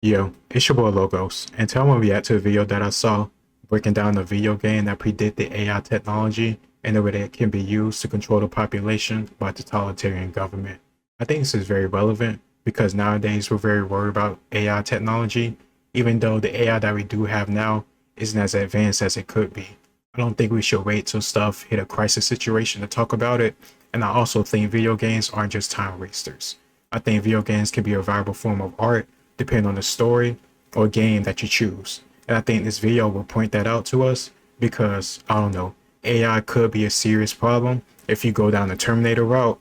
Yo, it's your boy Logos, and tell me react to a video that I saw breaking down a video game that predicted AI technology and the way that it can be used to control the population by a totalitarian government. I think this is very relevant because nowadays we're very worried about AI technology, even though the AI that we do have now isn't as advanced as it could be. I don't think we should wait till stuff hit a crisis situation to talk about it, and I also think video games aren't just time wasters. I think video games can be a viable form of art depending on the story or game that you choose. And I think this video will point that out to us because, I don't know, AI could be a serious problem if you go down the Terminator route,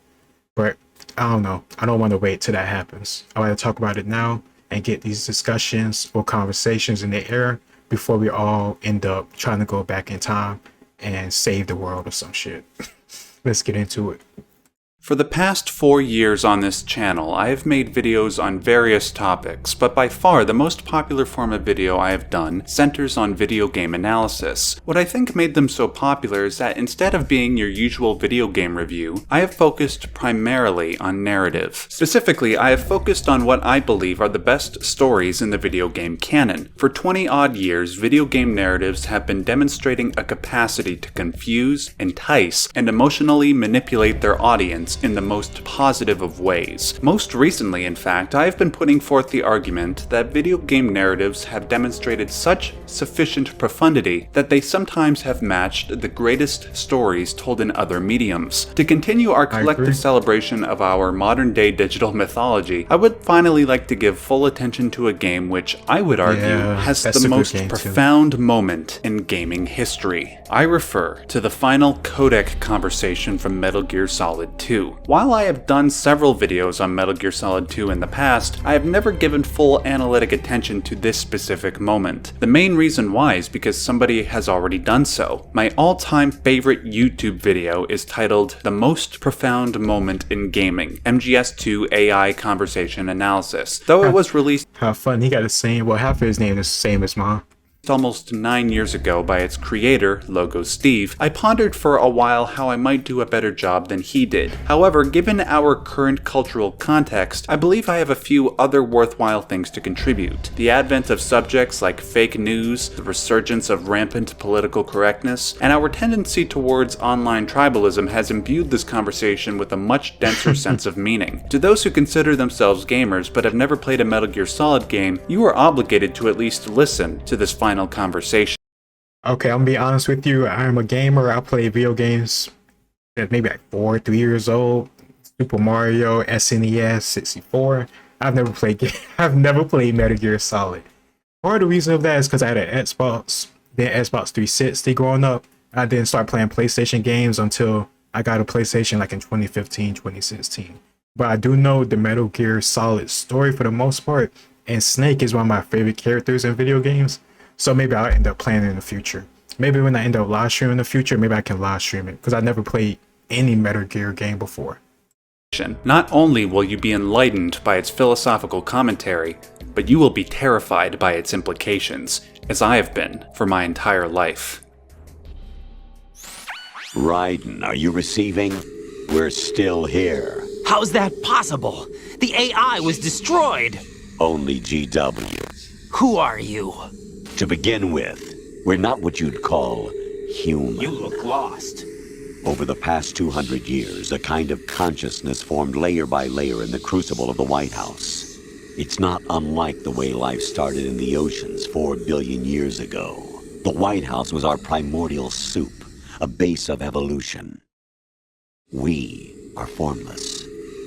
but I don't know. I don't want to wait till that happens. I want to talk about it now and get these discussions or conversations in the air before we all end up trying to go back in time and save the world or some shit. Let's get into it. For the past 4 years on this channel, I have made videos on various topics, but by far the most popular form of video I have done centers on video game analysis. What I think made them so popular is that instead of being your usual video game review, I have focused primarily on narrative. Specifically, I have focused on what I believe are the best stories in the video game canon. For 20 odd years, video game narratives have been demonstrating a capacity to confuse, entice, and emotionally manipulate their audience in the most positive of ways. Most recently, in fact, I have been putting forth the argument that video game narratives have demonstrated such sufficient profundity that they sometimes have matched the greatest stories told in other mediums. To continue our collective celebration of our modern-day digital mythology, I would finally like to give full attention to a game which I would argue has the most profound moment in gaming history. I refer to the final codec conversation from Metal Gear Solid 2. While I have done several videos on Metal Gear Solid 2 in the past, I have never given full analytic attention to this specific moment. The main reason why is because somebody has already done so. My all-time favorite YouTube video is titled The Most Profound Moment in Gaming, MGS2 AI Conversation Analysis. Though it was released— How fun, he got the same, well, half of his name is the same as mine. Almost 9 years ago by its creator, Logo Steve, I pondered for a while how I might do a better job than he did. However, given our current cultural context, I believe I have a few other worthwhile things to contribute. The advent of subjects like fake news, the resurgence of rampant political correctness, and our tendency towards online tribalism has imbued this conversation with a much denser sense of meaning. To those who consider themselves gamers but have never played a Metal Gear Solid game, you are obligated to at least listen to this final conversation. Okay, I'm gonna be honest with you. I'm a gamer. I play video games at maybe like 3 years old. Super Mario, SNES, 64. I've never played I've never played Metal Gear Solid. Part of the reason of that is because I had an Xbox, then Xbox 360 growing up. I didn't start playing PlayStation games until I got a PlayStation like in 2015, 2016. But I do know the Metal Gear Solid story for the most part, and Snake is one of my favorite characters in video games. So maybe I'll end up playing it in the future. Maybe when I end up live streaming in the future, maybe I can live stream it because I never played any Metal Gear game before. Not only will you be enlightened by its philosophical commentary, but you will be terrified by its implications, as I have been for my entire life. Raiden, are you receiving? We're still here. How's that possible? The AI was destroyed! Only GW. Who are you? To begin with, we're not what you'd call human. You look lost. Over the past 200 years, a kind of consciousness formed layer by layer in the crucible of the White House. It's not unlike the way life started in the oceans 4 billion years ago. The White House was our primordial soup, a base of evolution. We are formless.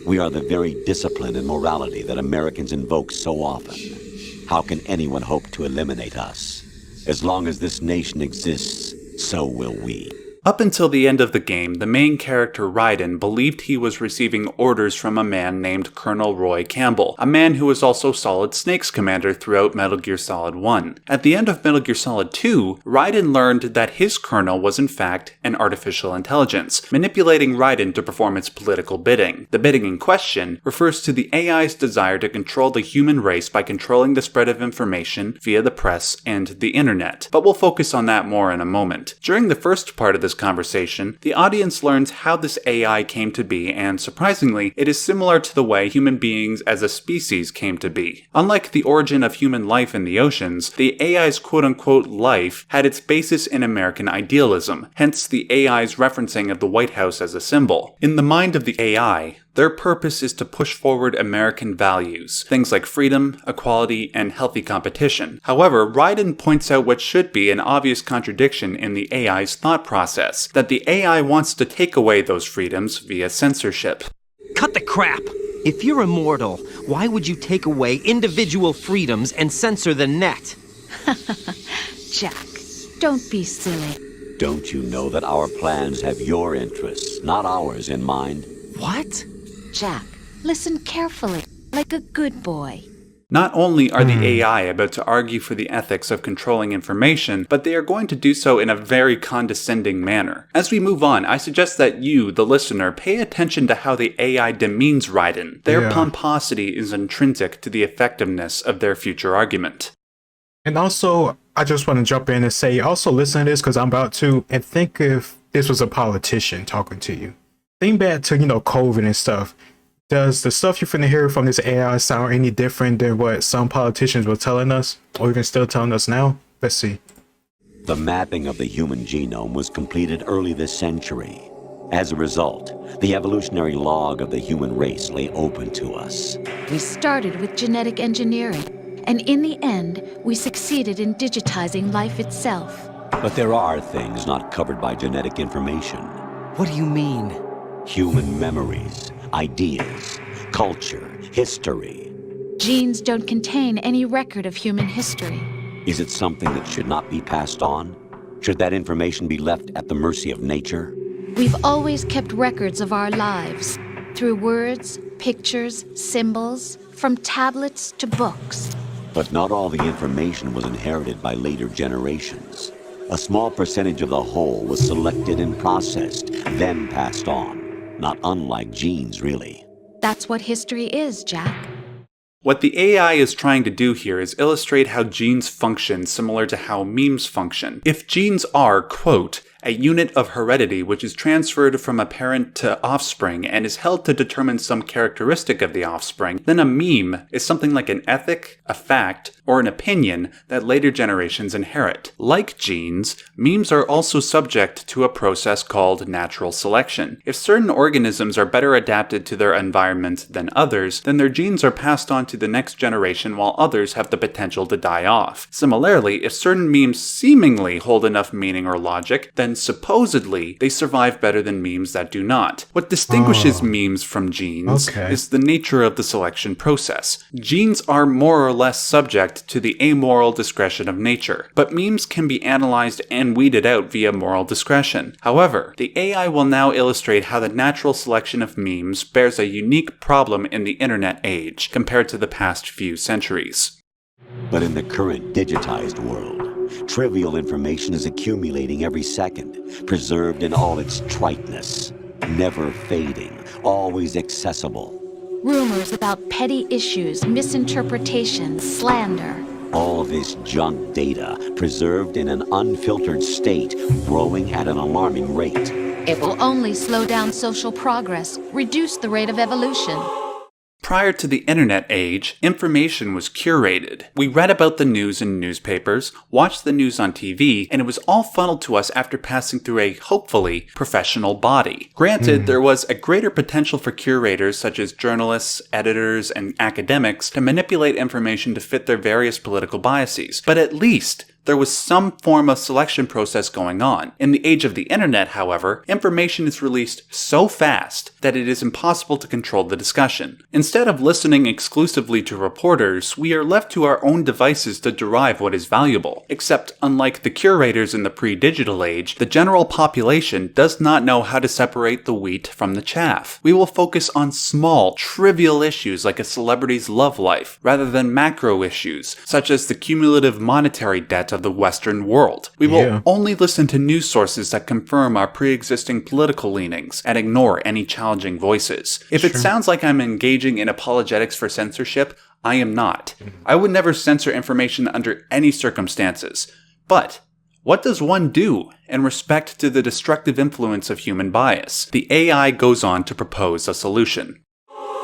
We are the very discipline and morality that Americans invoke so often. How can anyone hope to eliminate us? As long as this nation exists, so will we. Up until the end of the game, the main character Raiden believed he was receiving orders from a man named Colonel Roy Campbell, a man who was also Solid Snake's commander throughout Metal Gear Solid 1. At the end of Metal Gear Solid 2, Raiden learned that his colonel was in fact an artificial intelligence, manipulating Raiden to perform its political bidding. The bidding in question refers to the AI's desire to control the human race by controlling the spread of information via the press and the internet, but we'll focus on that more in a moment. During the first part of this this conversation, the audience learns how this AI came to be, and surprisingly, it is similar to the way human beings as a species came to be. Unlike the origin of human life in the oceans, the AI's quote-unquote life had its basis in American idealism, hence the AI's referencing of the White House as a symbol. In the mind of the AI, their purpose is to push forward American values, things like freedom, equality, and healthy competition. However, Ryden points out what should be an obvious contradiction in the AI's thought process, that the AI wants to take away those freedoms via censorship. Cut the crap! If you're immortal, why would you take away individual freedoms and censor the net? Jack, don't be silly. Don't you know that our plans have your interests, not ours, in mind? What? Jack, listen carefully, like a good boy. Not only are the AI about to argue for the ethics of controlling information, but they are going to do so in a very condescending manner. As we move on, I suggest that you, the listener, pay attention to how the AI demeans Ryden. Their pomposity is intrinsic to the effectiveness of their future argument. And also, I just want to jump in and say, also listen to this because I'm about to, and think if this was a politician talking to you. Think back to, COVID and stuff. Does the stuff you're finna hear from this AI sound any different than what some politicians were telling us, or even still telling us now? Let's see. The mapping of the human genome was completed early this century. As a result, the evolutionary log of the human race lay open to us. We started with genetic engineering, and in the end, we succeeded in digitizing life itself. But there are things not covered by genetic information. What do you mean? Human memories, ideas, culture, history. Genes don't contain any record of human history. Is it something that should not be passed on? Should that information be left at the mercy of nature? We've always kept records of our lives, through words, pictures, symbols, from tablets to books. But not all the information was inherited by later generations. A small percentage of the whole was selected and processed, then passed on. Not unlike genes, really. That's what history is, Jack. What the AI is trying to do here is illustrate how genes function similar to how memes function. If genes are, quote, a unit of heredity which is transferred from a parent to offspring and is held to determine some characteristic of the offspring, then a meme is something like an ethic, a fact, or an opinion that later generations inherit. Like genes, memes are also subject to a process called natural selection. If certain organisms are better adapted to their environment than others, then their genes are passed on to the next generation while others have the potential to die off. Similarly, if certain memes seemingly hold enough meaning or logic, then supposedly they survive better than memes that do not. What distinguishes memes from genes is the nature of the selection process. Genes are more or less subject to the amoral discretion of nature, but memes can be analyzed and weeded out via moral discretion. However, the AI will now illustrate how the natural selection of memes bears a unique problem in the internet age compared to the past few centuries. But in the current digitized world, trivial information is accumulating every second, preserved in all its triteness, never fading, always accessible. Rumors about petty issues, misinterpretations, slander. All this junk data, preserved in an unfiltered state, growing at an alarming rate. It will only slow down social progress, reduce the rate of evolution. Prior to the internet age, information was curated. We read about the news in newspapers, watched the news on TV, and it was all funneled to us after passing through a, hopefully, professional body. Granted, there was a greater potential for curators such as journalists, editors, and academics to manipulate information to fit their various political biases, but at least there was some form of selection process going on. In the age of the internet, however, information is released so fast that it is impossible to control the discussion. Instead of listening exclusively to reporters, we are left to our own devices to derive what is valuable. Except, unlike the curators in the pre-digital age, the general population does not know how to separate the wheat from the chaff. We will focus on small, trivial issues like a celebrity's love life, rather than macro issues, such as the cumulative monetary debt of the Western world. We will only listen to news sources that confirm our pre-existing political leanings and ignore any challenging voices. If it sounds like I'm engaging in apologetics for censorship, I am not. I would never censor information under any circumstances. But What does one do in respect to the destructive influence of human bias? The AI goes on to propose a solution.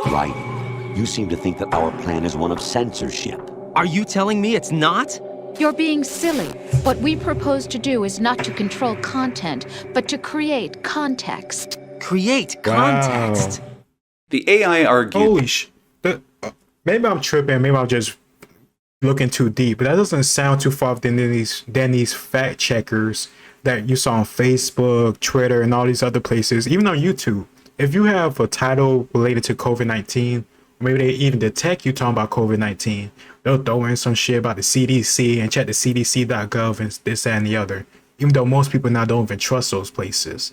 Right. You seem to think that our plan is one of censorship. Are you telling me it's not? You're being silly. What we propose to do is not to control content, but to create context. Create context. The AI argued... Holy maybe I'm tripping, maybe I'm just looking too deep, but that doesn't sound too far than these fact checkers that you saw on Facebook, Twitter, and all these other places, even on YouTube. If you have a title related to COVID-19, maybe they even detect you talking about COVID-19, they'll throw in some shit about the CDC and check the cdc.gov and this, that, and the other, even though most people now don't even trust those places.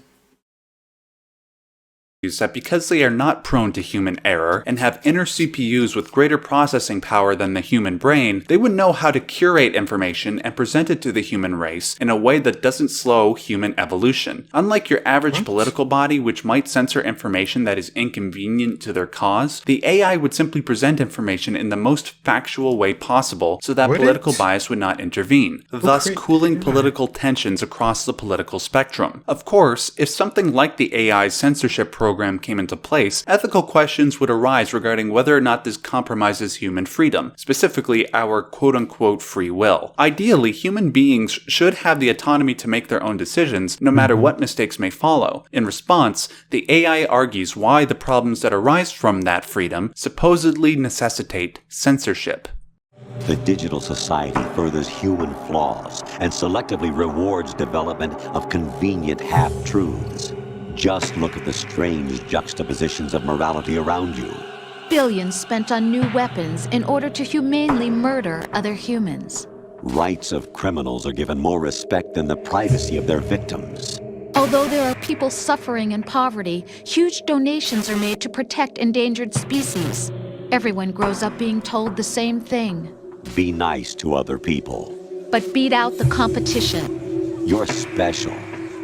That because they are not prone to human error and have inner CPUs with greater processing power than the human brain, they would know how to curate information and present it to the human race in a way that doesn't slow human evolution. Unlike your average political body, which might censor information that is inconvenient to their cause, the AI would simply present information in the most factual way possible so that political bias would not intervene, thus cooling political tensions across the political spectrum. Of course, if something like the AI's censorship program came into place, ethical questions would arise regarding whether or not this compromises human freedom, specifically our quote-unquote free will. Ideally, human beings should have the autonomy to make their own decisions, no matter what mistakes may follow. In response, the AI argues why the problems that arise from that freedom supposedly necessitate censorship. The digital society furthers human flaws and selectively rewards development of convenient half-truths. Just look at the strange juxtapositions of morality around you. Billions spent on new weapons in order to humanely murder other humans. Rights of criminals are given more respect than the privacy of their victims. Although there are people suffering in poverty, huge donations are made to protect endangered species. Everyone grows up being told the same thing. Be nice to other people. But beat out the competition. You're special.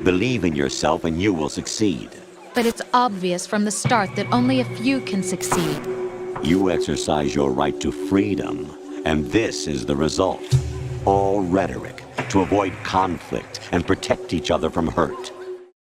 Believe in yourself and you will succeed. But it's obvious from the start that only a few can succeed. You exercise your right to freedom, and this is the result. All rhetoric to avoid conflict and protect each other from hurt.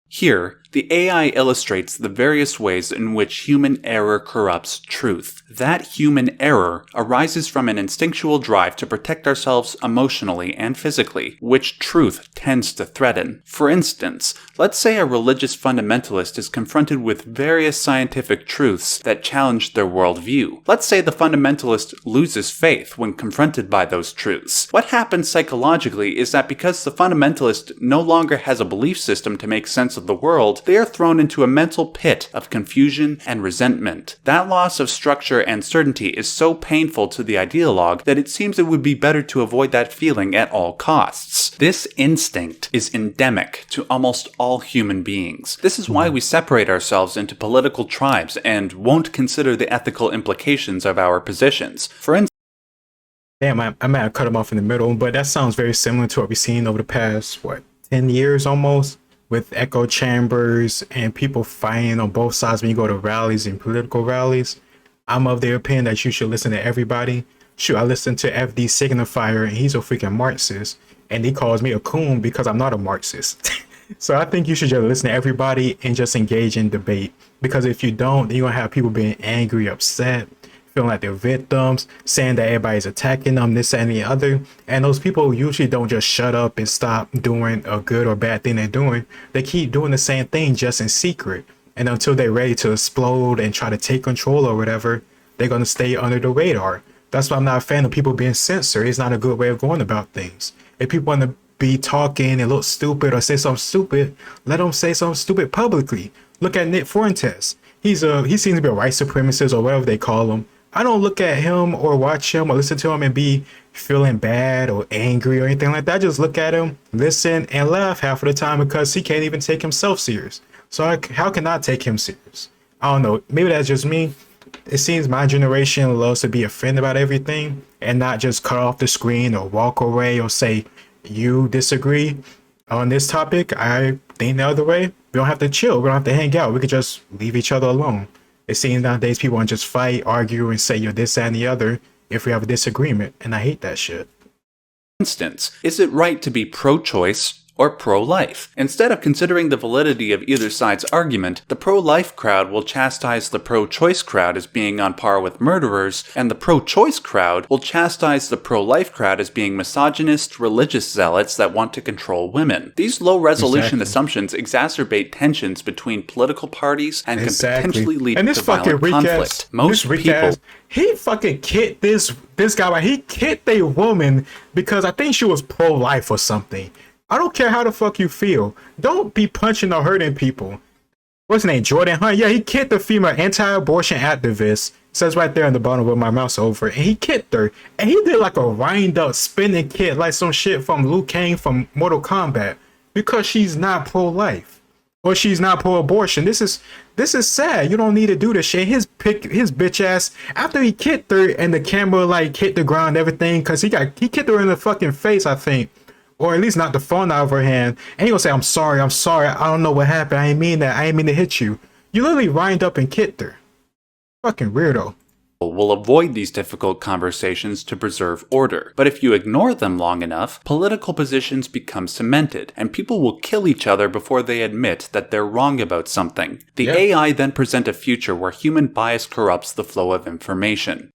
Here, the AI illustrates the various ways in which human error corrupts truth. That human error arises from an instinctual drive to protect ourselves emotionally and physically, which truth tends to threaten. For instance, let's say a religious fundamentalist is confronted with various scientific truths that challenge their worldview. Let's say the fundamentalist loses faith when confronted by those truths. What happens psychologically is that because the fundamentalist no longer has a belief system to make sense of the world, they are thrown into a mental pit of confusion and resentment. That loss of structure and certainty is so painful to the ideologue that it seems it would be better to avoid that feeling at all costs. This instinct is endemic to almost all human beings. This is why we separate ourselves into political tribes and won't consider the ethical implications of our positions. For instance, Damn, I might have cut him off in the middle, but that sounds very similar to what we've seen over the past, 10 years almost? With echo chambers and people fighting on both sides when you go to rallies and political rallies. I'm of the opinion that you should listen to everybody. Shoot, I listen to FD Signifier and he's a freaking Marxist. And he calls me a coon because I'm not a Marxist. So I think you should just listen to everybody and just engage in debate. Because if you don't, then you're going to have people being angry, upset, feeling like they're victims, saying that everybody's attacking them, this and the other. And those people usually don't just shut up and stop doing a good or bad thing they're doing. They keep doing the same thing just in secret. And until they're ready to explode and try to take control or whatever, they're going to stay under the radar. That's why I'm not a fan of people being censored. It's not a good way of going about things. If people want to be talking and look stupid or say something stupid, let them say something stupid publicly. Look at Nick Fuentes. He seems to be a white supremacist or whatever they call him. I don't look at him or watch him or listen to him and be feeling bad or angry or anything like that. I just look at him, listen, and laugh half of the time because he can't even take himself serious. So how can I take him serious? I don't know. Maybe that's just me. It seems my generation loves to be offended about everything and not just cut off the screen or walk away or say, you disagree on this topic. I think the other way. We don't have to chill. We don't have to hang out. We could just leave each other alone. It seems nowadays people want to just fight, argue, and say you're this, that, and the other if we have a disagreement. And I hate that shit. instance, is it right to be pro-choice or pro-life? Instead of considering the validity of either side's argument, the pro-life crowd will chastise the pro-choice crowd as being on par with murderers, and the pro-choice crowd will chastise the pro-life crowd as being misogynist, religious zealots that want to control women. These low-resolution assumptions exacerbate tensions between political parties and can potentially lead to violent conflict. Most people... He fucking kicked this guy, like, he kicked a woman because I think she was pro-life or something. I don't care how the fuck you feel. Don't be punching or hurting people. What's his name? Jordan Hunt? Yeah, he kicked the female anti-abortion activist. Says right there on the bottom with my mouse over. And he kicked her. And he did like a wind-up spinning kick, like some shit from Liu Kang from Mortal Kombat. Because she's not pro-life. Or she's not pro-abortion. This is sad. You don't need to do this shit. His bitch ass, after he kicked her and the camera like hit the ground and everything, because he kicked her in the fucking face, I think. Or at least knock the phone out of her hand. And he gonna say, I'm sorry, I don't know what happened. I ain't mean that. I ain't mean to hit you. You literally wind up and kicked her. Fucking weirdo. Will avoid these difficult conversations to preserve order. But if you ignore them long enough, political positions become cemented, and people will kill each other before they admit that they're wrong about something. The AI then present a future where human bias corrupts the flow of information.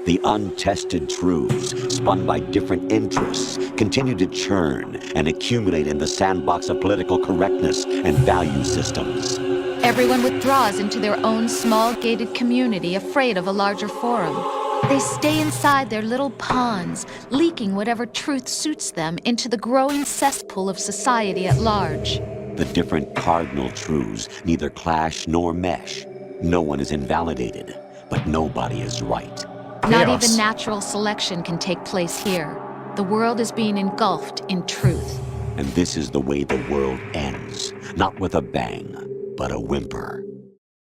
The untested truths, spun by different interests, continue to churn and accumulate in the sandbox of political correctness and value systems. Everyone withdraws into their own small gated community, afraid of a larger forum. They stay inside their little ponds, leaking whatever truth suits them into the growing cesspool of society at large. The different cardinal truths neither clash nor mesh. No one is invalidated, but nobody is right. Not even natural selection can take place here. The world is being engulfed in truth. And this is the way the world ends, not with a bang, but a whimper.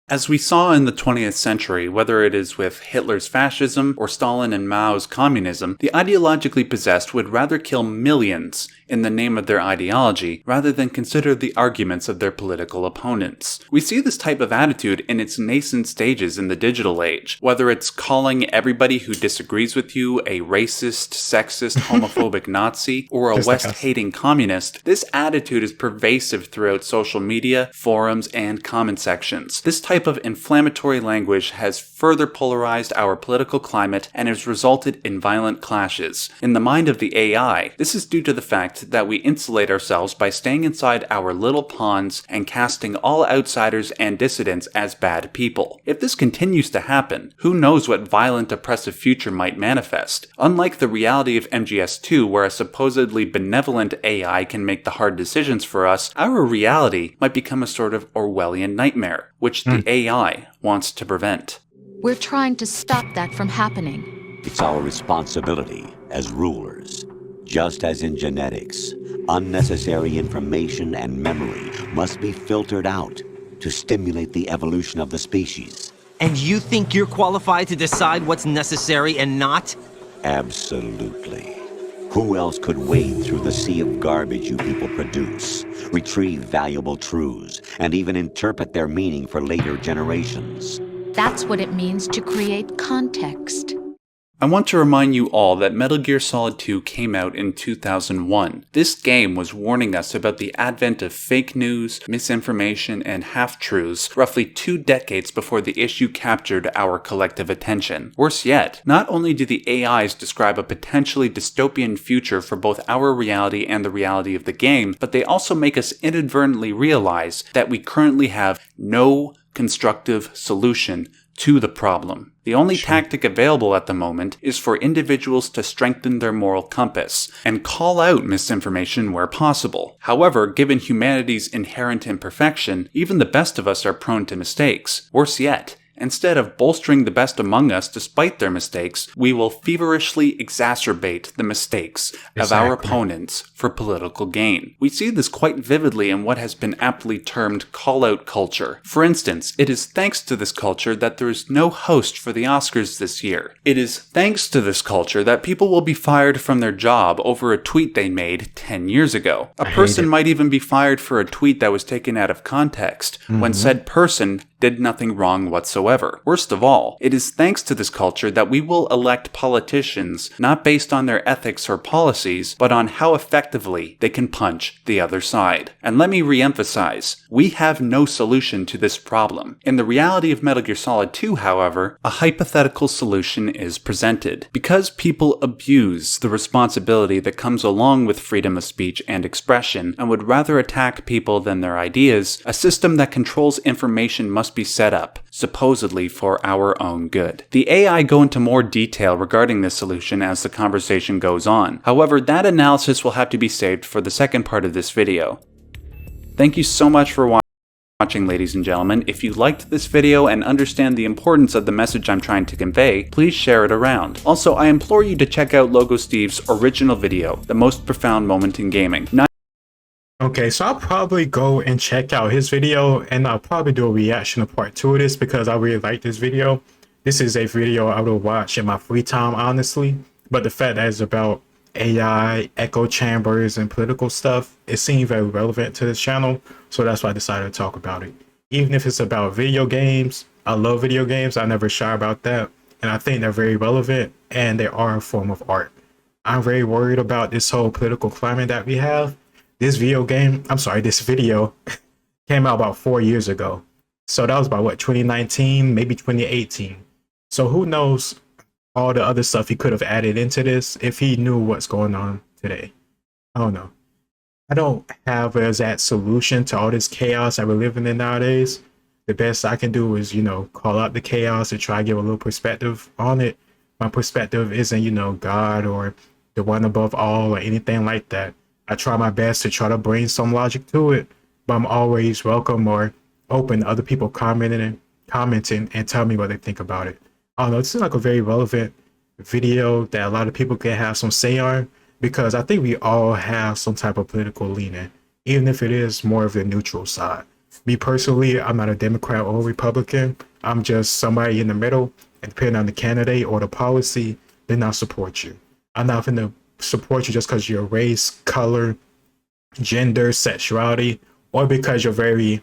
As we saw in the 20th century, whether it is with Hitler's fascism or Stalin and Mao's communism, the ideologically possessed would rather kill millions in the name of their ideology rather than consider the arguments of their political opponents. We see this type of attitude in its nascent stages in the digital age, whether it's calling everybody who disagrees with you a racist, sexist, homophobic Nazi, or a West-hating communist. This attitude is pervasive throughout social media, forums, and comment sections. This type of inflammatory language has further polarized our political climate and has resulted in violent clashes. In the mind of the AI, this is due to the fact that we insulate ourselves by staying inside our little ponds and casting all outsiders and dissidents as bad people. If this continues to happen, who knows what violent oppressive future might manifest? Unlike the reality of MGS2, where a supposedly benevolent AI can make the hard decisions for us, our reality might become a sort of Orwellian nightmare, which the AI wants to prevent. We're trying to stop that from happening. It's our responsibility as rulers. Just as in genetics, unnecessary information and memory must be filtered out to stimulate the evolution of the species. And you think you're qualified to decide what's necessary and not? Absolutely. Who else could wade through the sea of garbage you people produce, retrieve valuable truths, and even interpret their meaning for later generations? That's what it means to create context. I want to remind you all that Metal Gear Solid 2 came out in 2001. This game was warning us about the advent of fake news, misinformation, and half-truths roughly 2 decades before the issue captured our collective attention. Worse yet, not only do the AIs describe a potentially dystopian future for both our reality and the reality of the game, but they also make us inadvertently realize that we currently have no constructive solution to the problem. The only tactic available at the moment is for individuals to strengthen their moral compass and call out misinformation where possible. However, given humanity's inherent imperfection, even the best of us are prone to mistakes. Worse yet, instead of bolstering the best among us despite their mistakes, we will feverishly exacerbate the mistakes of our opponents for political gain. We see this quite vividly in what has been aptly termed call-out culture. For instance, it is thanks to this culture that there is no host for the Oscars this year. It is thanks to this culture that people will be fired from their job over a tweet they made 10 years ago. A person might even be fired for a tweet that was taken out of context, when said person did nothing wrong whatsoever. Worst of all, it is thanks to this culture that we will elect politicians not based on their ethics or policies, but on how effectively they can punch the other side. And let me re-emphasize, we have no solution to this problem. In the reality of Metal Gear Solid 2, however, a hypothetical solution is presented. Because people abuse the responsibility that comes along with freedom of speech and expression, and would rather attack people than their ideas, a system that controls information must be set up, supposedly for our own good. The AI go into more detail regarding this solution as the conversation goes on. However, that analysis will have to be saved for the second part of this video. Thank you so much for watching, ladies and gentlemen. If you liked this video and understand the importance of the message I'm trying to convey, please share it around. Also, I implore you to check out Logo Steve's original video, The Most Profound Moment in Gaming. Okay, so I'll probably go and check out his video, and I'll probably do a reaction of part 2 of this because I really like this video. This is a video I would watch in my free time, honestly. But the fact that it's about AI, echo chambers, and political stuff, it seemed very relevant to this channel. So that's why I decided to talk about it. Even if it's about video games, I love video games. I never shy about that. And I think they're very relevant, and they are a form of art. I'm very worried about this whole political climate that we have. This video came out about 4 years ago. So that was about what, 2019, maybe 2018. So who knows all the other stuff he could have added into this if he knew what's going on today. I don't know. I don't have an exact solution to all this chaos that we're living in nowadays. The best I can do is, call out the chaos and try to give a little perspective on it. My perspective isn't, God or the one above all or anything like that. I try my best to try to bring some logic to it, but I'm always welcome or open to other people commenting and tell me what they think about it. I don't know, this is like a very relevant video that a lot of people can have some say on, because I think we all have some type of political leaning, even if it is more of the neutral side. Me personally, I'm not a Democrat or Republican. I'm just somebody in the middle, and depending on the candidate or the policy, then I'll support you. I'm not going to support you just because you're race, color, gender, sexuality, or because you're very,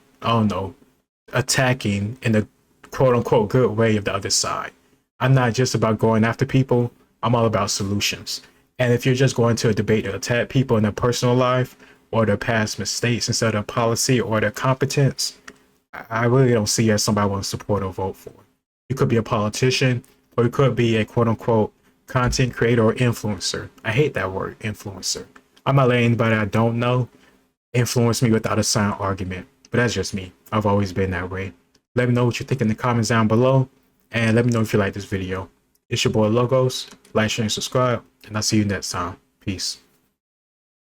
attacking in the quote-unquote good way of the other side. I'm not just about going after people. I'm all about solutions. And if you're just going to a debate to attack people in their personal life or their past mistakes instead of policy or their competence, I really don't see as somebody I want to support or vote for. You could be a politician, or you could be a quote-unquote content creator or influencer. I hate that word, influencer. I'm not letting anybody I don't know influence me without a sound argument. But that's just me. I've always been that way. Let me know what you think in the comments down below. And let me know if you like this video. It's your boy Logos. Like, share, and subscribe. And I'll see you next time. Peace.